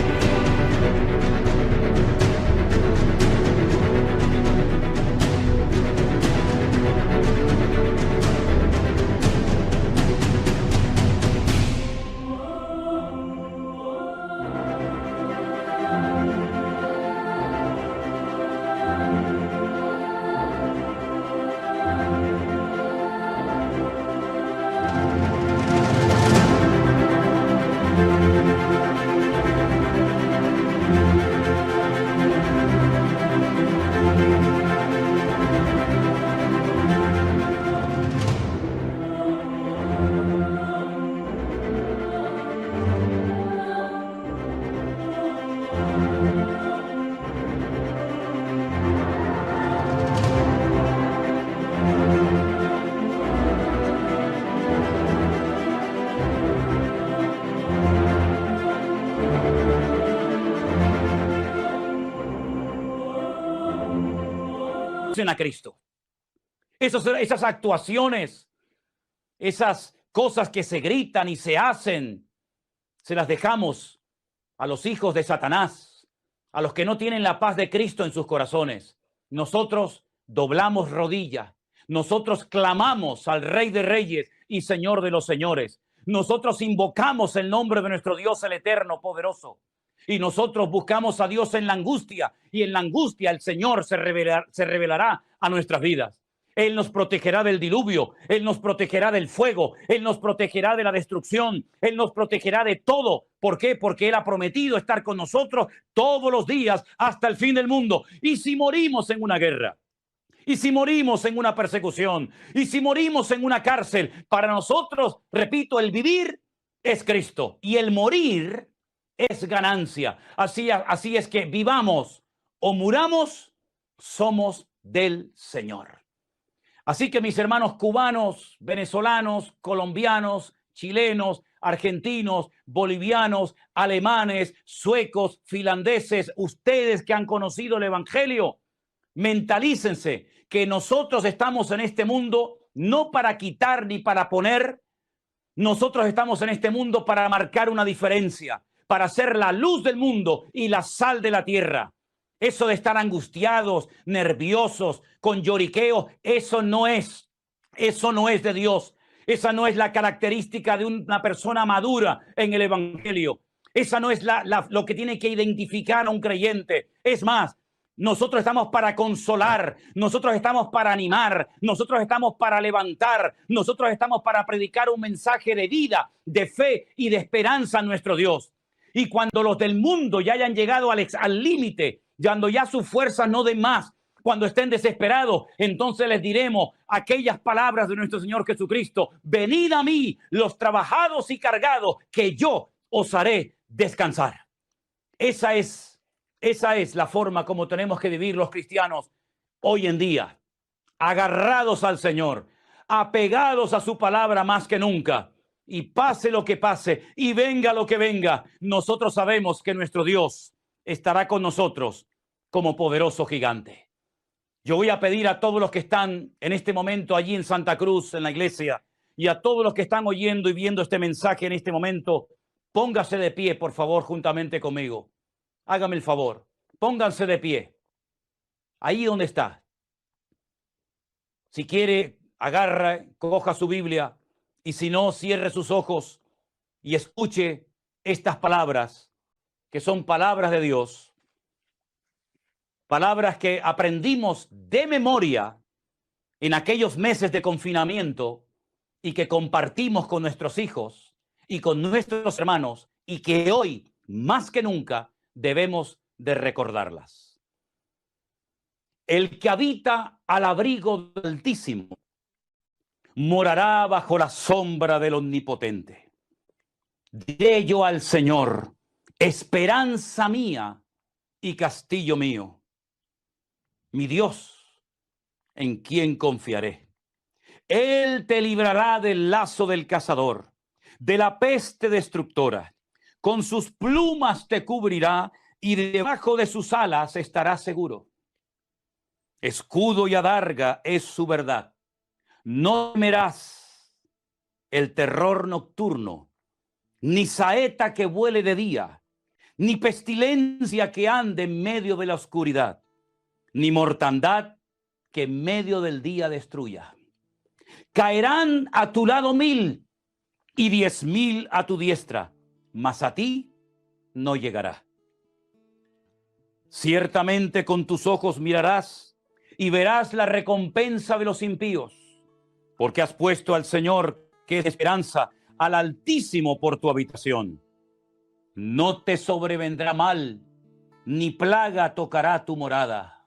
conocen a Cristo. Esas actuaciones, esas cosas que se gritan y se hacen, se las dejamos a los hijos de Satanás, a los que no tienen la paz de Cristo en sus corazones. Nosotros doblamos rodilla, nosotros clamamos al Rey de Reyes y Señor de los Señores. Nosotros invocamos el nombre de nuestro Dios, el Eterno, poderoso. Y nosotros buscamos a Dios en la angustia, y en la angustia el Señor se revelará a nuestras vidas. Él nos protegerá del diluvio, Él nos protegerá del fuego, Él nos protegerá de la destrucción, Él nos protegerá de todo. ¿Por qué? Porque Él ha prometido estar con nosotros todos los días hasta el fin del mundo. Y si morimos en una guerra, y si morimos en una persecución, y si morimos en una cárcel, para nosotros, repito, el vivir es Cristo y el morir es ganancia. Así es que vivamos o muramos, somos del Señor. Así que mis hermanos cubanos, venezolanos, colombianos, chilenos, argentinos, bolivianos, alemanes, suecos, finlandeses, ustedes que han conocido el Evangelio, mentalícense que nosotros estamos en este mundo no para quitar ni para poner. Nosotros estamos en este mundo para marcar una diferencia, para ser la luz del mundo y la sal de la tierra. Eso de estar angustiados, nerviosos, con lloriqueo, eso no es de Dios. Esa no es la característica de una persona madura en el Evangelio. Esa no es lo que tiene que identificar a un creyente. Es más, nosotros estamos para consolar, nosotros estamos para animar, nosotros estamos para levantar, nosotros estamos para predicar un mensaje de vida, de fe y de esperanza a nuestro Dios. Y cuando los del mundo ya hayan llegado al límite, cuando ya sus fuerzas no den más, cuando estén desesperados, entonces les diremos aquellas palabras de nuestro Señor Jesucristo: venid a mí, los trabajados y cargados, que yo os haré descansar. Esa es la forma como tenemos que vivir los cristianos hoy en día, agarrados al Señor, apegados a su palabra más que nunca. Y pase lo que pase y venga lo que venga, nosotros sabemos que nuestro Dios estará con nosotros como poderoso gigante. Yo voy a pedir a todos los que están en este momento allí en Santa Cruz, en la iglesia, y a todos los que están oyendo y viendo este mensaje en este momento, póngase de pie, por favor, juntamente conmigo. Hágame el favor, pónganse de pie, ahí donde está. Si quiere, agarra, coja su Biblia, y si no, cierre sus ojos y escuche estas palabras, que son palabras de Dios, palabras que aprendimos de memoria en aquellos meses de confinamiento y que compartimos con nuestros hijos y con nuestros hermanos, y que hoy, más que nunca, debemos de recordarlas. El que habita al abrigo del Altísimo morará bajo la sombra del Omnipotente. Diré yo al Señor: esperanza mía y castillo mío, mi Dios, en quien confiaré. Él te librará del lazo del cazador, de la peste destructora. Con sus plumas te cubrirá y debajo de sus alas estarás seguro. Escudo y adarga es su verdad. No temerás el terror nocturno, ni saeta que vuele de día, ni pestilencia que ande en medio de la oscuridad, ni mortandad que en medio del día destruya. Caerán a tu lado 1000 y 10.000 a tu diestra, mas a ti no llegará. Ciertamente con tus ojos mirarás y verás la recompensa de los impíos, porque has puesto al Señor, que es esperanza, al Altísimo por tu habitación. No te sobrevendrá mal, ni plaga tocará tu morada,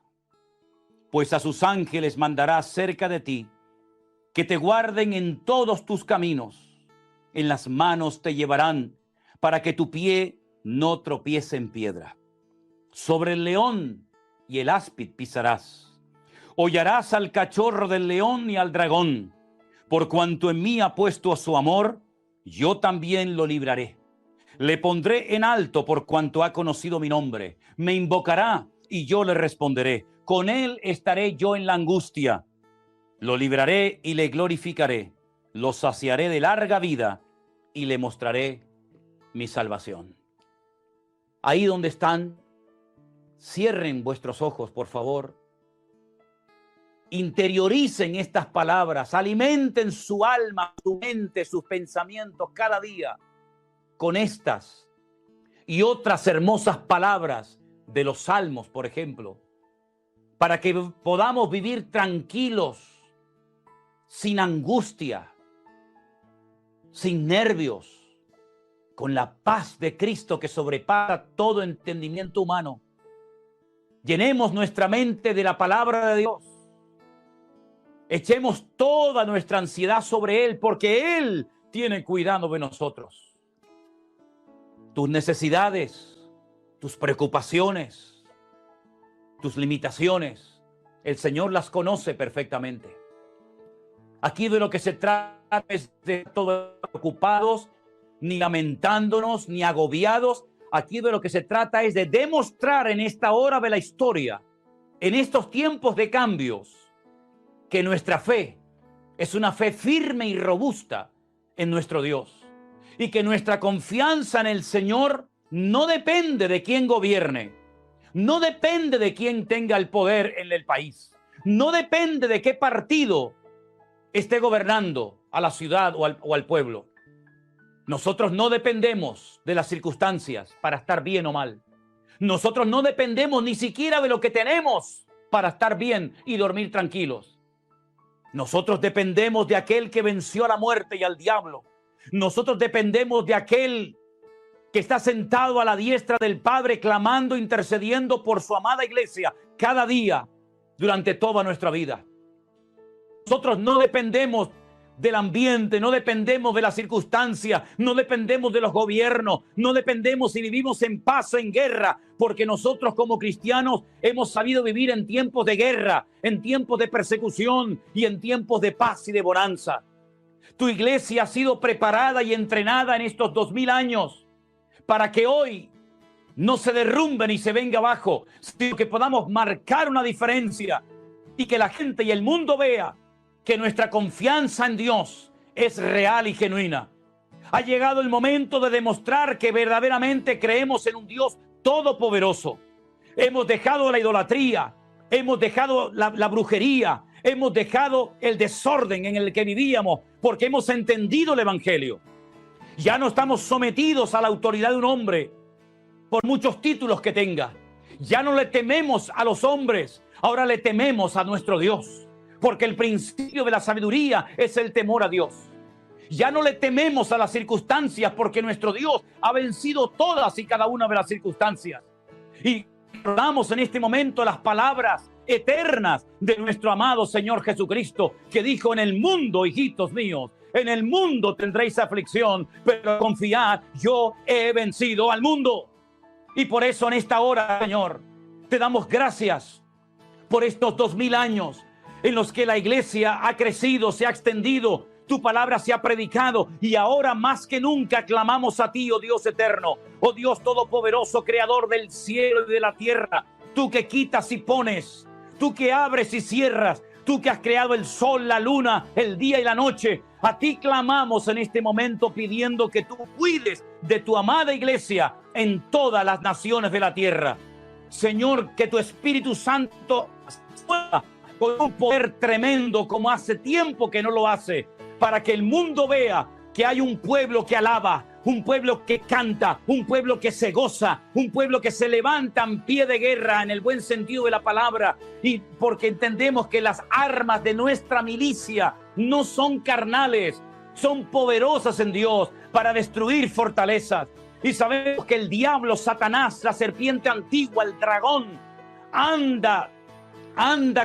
pues a sus ángeles mandará cerca de ti, que te guarden en todos tus caminos. En las manos te llevarán, para que tu pie no tropiece en piedra. Sobre el león y el áspid pisarás. Hollarás al cachorro del león y al dragón. Por cuanto en mí ha puesto su amor, yo también lo libraré. Le pondré en alto por cuanto ha conocido mi nombre. Me invocará y yo le responderé. con él estaré yo en la angustia. Lo libraré y le glorificaré. Lo saciaré de larga vida y le mostraré mi salvación. Ahí donde están, cierren vuestros ojos, por favor. Interioricen estas palabras, alimenten su alma, su mente, sus pensamientos cada día con estas y otras hermosas palabras de los salmos, por ejemplo, para que podamos vivir tranquilos, sin angustia, sin nervios, con la paz de Cristo que sobrepasa todo entendimiento humano. Llenemos nuestra mente de la palabra de Dios. Echemos toda nuestra ansiedad sobre Él, porque Él tiene cuidado de nosotros. Tus necesidades, tus preocupaciones, tus limitaciones, el Señor las conoce perfectamente. Aquí de lo que se trata es de todos preocupados, ni lamentándonos, ni agobiados. Aquí de lo que se trata es de demostrar en esta hora de la historia, en estos tiempos de cambios, que nuestra fe es una fe firme y robusta en nuestro Dios. Y que nuestra confianza en el Señor no depende de quién gobierne, no depende de quién tenga el poder en el país, no depende de qué partido esté gobernando a la ciudad o al pueblo. Nosotros no dependemos de las circunstancias para estar bien o mal. Nosotros no dependemos ni siquiera de lo que tenemos para estar bien y dormir tranquilos. Nosotros dependemos de aquel que venció a la muerte y al diablo. Nosotros dependemos de aquel que está sentado a la diestra del Padre, clamando, intercediendo por su amada iglesia cada día durante toda nuestra vida. Nosotros no dependemos del ambiente, no dependemos de las circunstancias, no dependemos de los gobiernos, no dependemos si vivimos en paz o en guerra, porque nosotros como cristianos hemos sabido vivir en tiempos de guerra, en tiempos de persecución y en tiempos de paz y de bonanza. Tu iglesia ha sido preparada y entrenada en estos 2000 años para que hoy no se derrumbe ni se venga abajo, sino que podamos marcar una diferencia y que la gente y el mundo vea que nuestra confianza en Dios es real y genuina. Ha llegado el momento de demostrar que verdaderamente creemos en un Dios todopoderoso. Hemos dejado la idolatría, hemos dejado la brujería, hemos dejado el desorden en el que vivíamos, porque hemos entendido el Evangelio. Ya no estamos sometidos a la autoridad de un hombre, por muchos títulos que tenga. Ya no le tememos a los hombres, ahora le tememos a nuestro Dios. Porque el principio de la sabiduría es el temor a Dios. Ya no le tememos a las circunstancias, porque nuestro Dios ha vencido todas y cada una de las circunstancias. Y recordamos en este momento las palabras eternas de nuestro amado Señor Jesucristo, que dijo: en el mundo, hijitos míos, en el mundo tendréis aflicción, pero confiad, yo he vencido al mundo. Y por eso en esta hora, Señor, te damos gracias por estos 2000 años en los que la iglesia ha crecido, se ha extendido, tu palabra se ha predicado, y ahora más que nunca clamamos a ti, oh Dios eterno, oh Dios todopoderoso, creador del cielo y de la tierra, tú que quitas y pones, tú que abres y cierras, tú que has creado el sol, la luna, el día y la noche. A ti clamamos en este momento pidiendo que tú cuides de tu amada iglesia en todas las naciones de la tierra. Señor, que tu Espíritu Santo con un poder tremendo como hace tiempo que no lo hace, para que el mundo vea que hay un pueblo que alaba, un pueblo que canta, un pueblo que se goza, un pueblo que se levanta en pie de guerra en el buen sentido de la palabra, y porque entendemos que las armas de nuestra milicia no son carnales, son poderosas en Dios para destruir fortalezas. Y sabemos que el diablo, Satanás, la serpiente antigua, el dragón, anda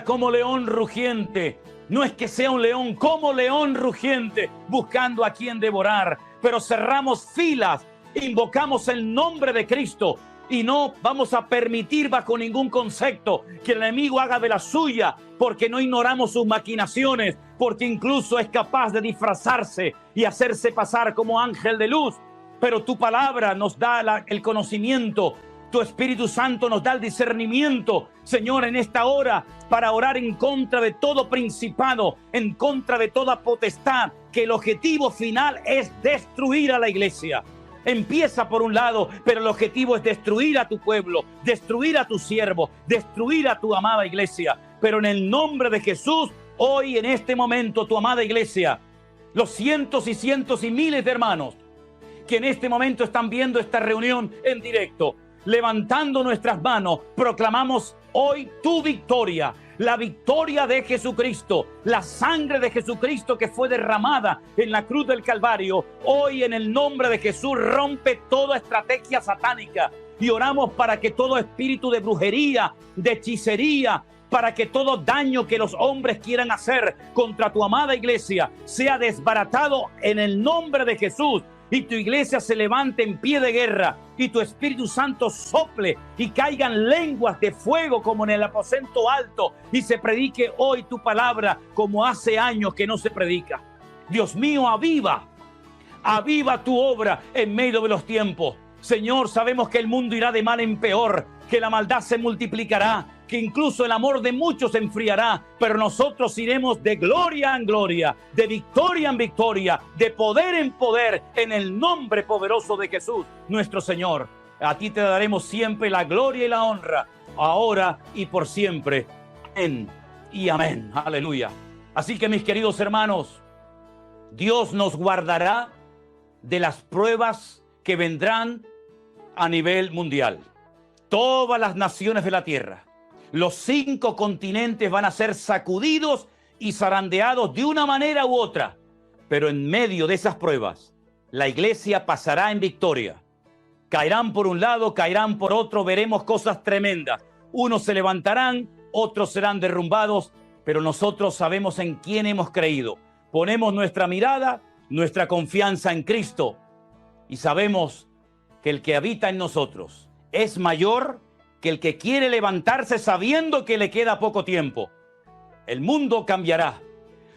como león rugiente. No es que sea un león, como león rugiente, buscando a quien devorar. Pero cerramos filas, invocamos el nombre de Cristo y no vamos a permitir bajo ningún concepto que el enemigo haga de la suya, porque no ignoramos sus maquinaciones, porque incluso es capaz de disfrazarse y hacerse pasar como ángel de luz. Pero tu palabra nos da el conocimiento Tu Espíritu Santo nos da el discernimiento, Señor, en esta hora para orar en contra de todo principado, en contra de toda potestad, que el objetivo final es destruir a la iglesia. Empieza por un lado, pero el objetivo es destruir a tu pueblo, destruir a tu siervo, destruir a tu amada iglesia. Pero en el nombre de Jesús, hoy en este momento, tu amada iglesia, los cientos y cientos y miles de hermanos que en este momento están viendo esta reunión en directo, levantando nuestras manos, proclamamos hoy tu victoria, la victoria de Jesucristo, la sangre de Jesucristo que fue derramada en la cruz del Calvario. Hoy en el nombre de Jesús rompe toda estrategia satánica y oramos para que todo espíritu de brujería, de hechicería, para que todo daño que los hombres quieran hacer contra tu amada iglesia sea desbaratado en el nombre de Jesús. Y tu iglesia se levante en pie de guerra y tu Espíritu Santo sople y caigan lenguas de fuego como en el aposento alto y se predique hoy tu palabra como hace años que no se predica. Dios mío, aviva tu obra en medio de los tiempos. Señor, sabemos que el mundo irá de mal en peor, que la maldad se multiplicará, que incluso el amor de muchos se enfriará, pero nosotros iremos de gloria en gloria, de victoria en victoria, de poder en poder, en el nombre poderoso de Jesús, nuestro Señor. A ti te daremos siempre la gloria y la honra, ahora y por siempre. Amén y amén. Aleluya. Así que, mis queridos hermanos, Dios nos guardará de las pruebas que vendrán a nivel mundial. Todas las naciones de la tierra, los 5 continentes van a ser sacudidos y zarandeados de una manera u otra. Pero en medio de esas pruebas, la iglesia pasará en victoria. Caerán por un lado, caerán por otro, veremos cosas tremendas. Unos se levantarán, otros serán derrumbados, pero nosotros sabemos en quién hemos creído. Ponemos nuestra mirada, nuestra confianza en Cristo y sabemos que el que habita en nosotros es mayor que el que quiere levantarse sabiendo que le queda poco tiempo. El mundo cambiará,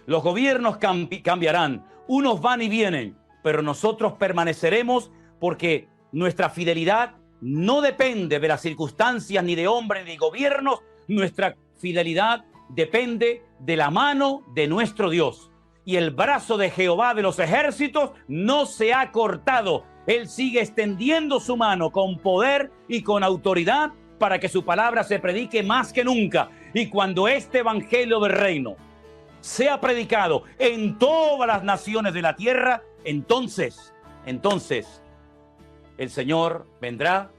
los gobiernos cambiarán, unos van y vienen, pero nosotros permaneceremos porque nuestra fidelidad no depende de las circunstancias ni de hombres ni gobiernos, nuestra fidelidad depende de la mano de nuestro Dios. Y el brazo de Jehová de los ejércitos no se ha cortado. Él sigue extendiendo su mano con poder y con autoridad para que su palabra se predique más que nunca. Y cuando este evangelio del reino sea predicado en todas las naciones de la tierra, entonces el Señor vendrá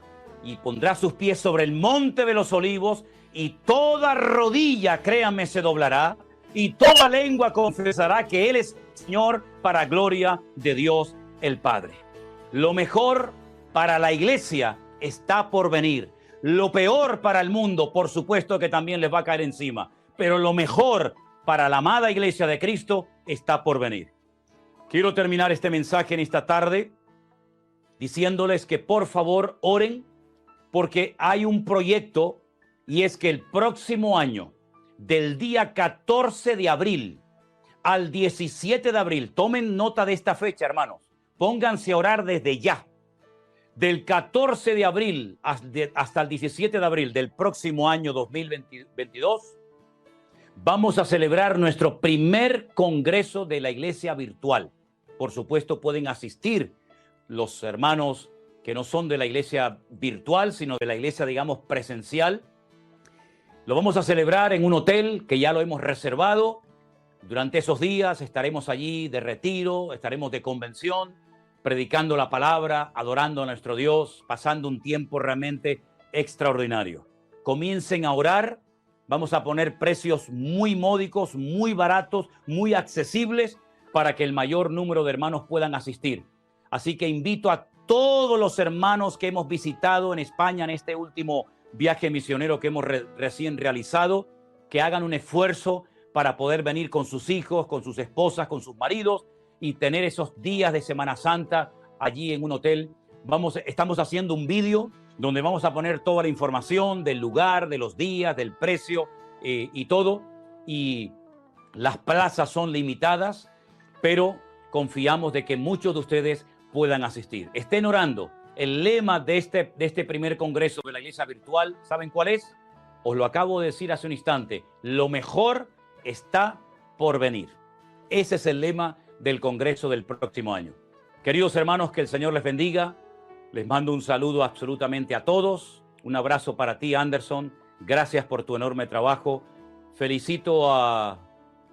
y pondrá sus pies sobre el monte de los olivos y toda rodilla, créanme, se doblará y toda lengua confesará que Él es Señor para gloria de Dios el Padre. Lo mejor para la iglesia está por venir. Lo peor para el mundo, por supuesto que también les va a caer encima. Pero lo mejor para la amada iglesia de Cristo está por venir. Quiero terminar este mensaje en esta tarde diciéndoles que por favor oren porque hay un proyecto y es que el próximo año, del día 14 de abril al 17 de abril, tomen nota de esta fecha, hermanos, pónganse a orar desde ya. Del 14 de abril hasta el 17 de abril del próximo año 2022, vamos a celebrar nuestro primer congreso de la iglesia virtual. Por supuesto, pueden asistir los hermanos que no son de la iglesia virtual, sino de la iglesia, digamos, presencial. Lo vamos a celebrar en un hotel que ya lo hemos reservado. Durante esos días estaremos allí de retiro, estaremos de convención, predicando la palabra, adorando a nuestro Dios, pasando un tiempo realmente extraordinario. Comiencen a orar, vamos a poner precios muy módicos, muy baratos, muy accesibles para que el mayor número de hermanos puedan asistir. Así que invito a todos los hermanos que hemos visitado en España en este último viaje misionero que hemos recién realizado, que hagan un esfuerzo para poder venir con sus hijos, con sus esposas, con sus maridos y tener esos días de Semana Santa allí en un hotel. Estamos haciendo un vídeo donde vamos a poner toda la información del lugar, de los días, del precio y todo. Y las plazas son limitadas, pero confiamos de que muchos de ustedes puedan asistir. Estén orando el lema de este primer congreso de la iglesia virtual, ¿saben cuál es? Os lo acabo de decir hace un instante. Lo mejor está por venir. Ese es el lema del congreso del próximo año. Queridos hermanos, que el Señor les bendiga. Les mando un saludo absolutamente a todos. Un abrazo para ti, Anderson. Gracias por tu enorme trabajo. Felicito a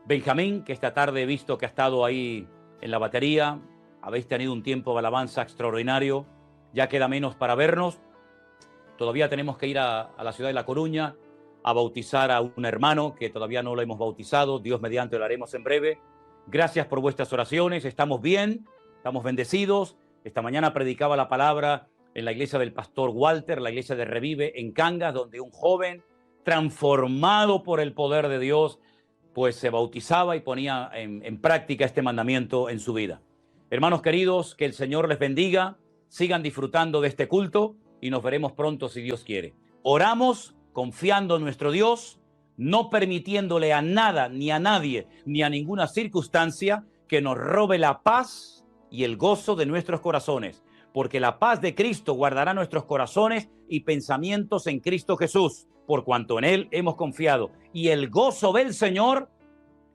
Benjamín, que esta tarde he visto que ha estado ahí en la batería. Habéis tenido un tiempo de alabanza extraordinario. Ya queda menos para vernos. Todavía tenemos que ir a la ciudad de La Coruña a bautizar a un hermano que todavía no lo hemos bautizado. Dios mediante lo haremos en breve. Gracias por vuestras oraciones. Estamos bien, estamos bendecidos. Esta mañana predicaba la palabra en la iglesia del pastor Walter, la iglesia de Revive en Cangas, donde un joven transformado por el poder de Dios, pues se bautizaba y ponía en práctica este mandamiento en su vida. Hermanos queridos, que el Señor les bendiga, sigan disfrutando de este culto y nos veremos pronto si Dios quiere. Oramos confiando en nuestro Dios, no permitiéndole a nada, ni a nadie, ni a ninguna circunstancia que nos robe la paz y el gozo de nuestros corazones, porque la paz de Cristo guardará nuestros corazones y pensamientos en Cristo Jesús, por cuanto en Él hemos confiado, y el gozo del Señor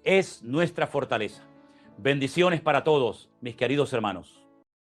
es nuestra fortaleza. Bendiciones para todos, mis queridos hermanos.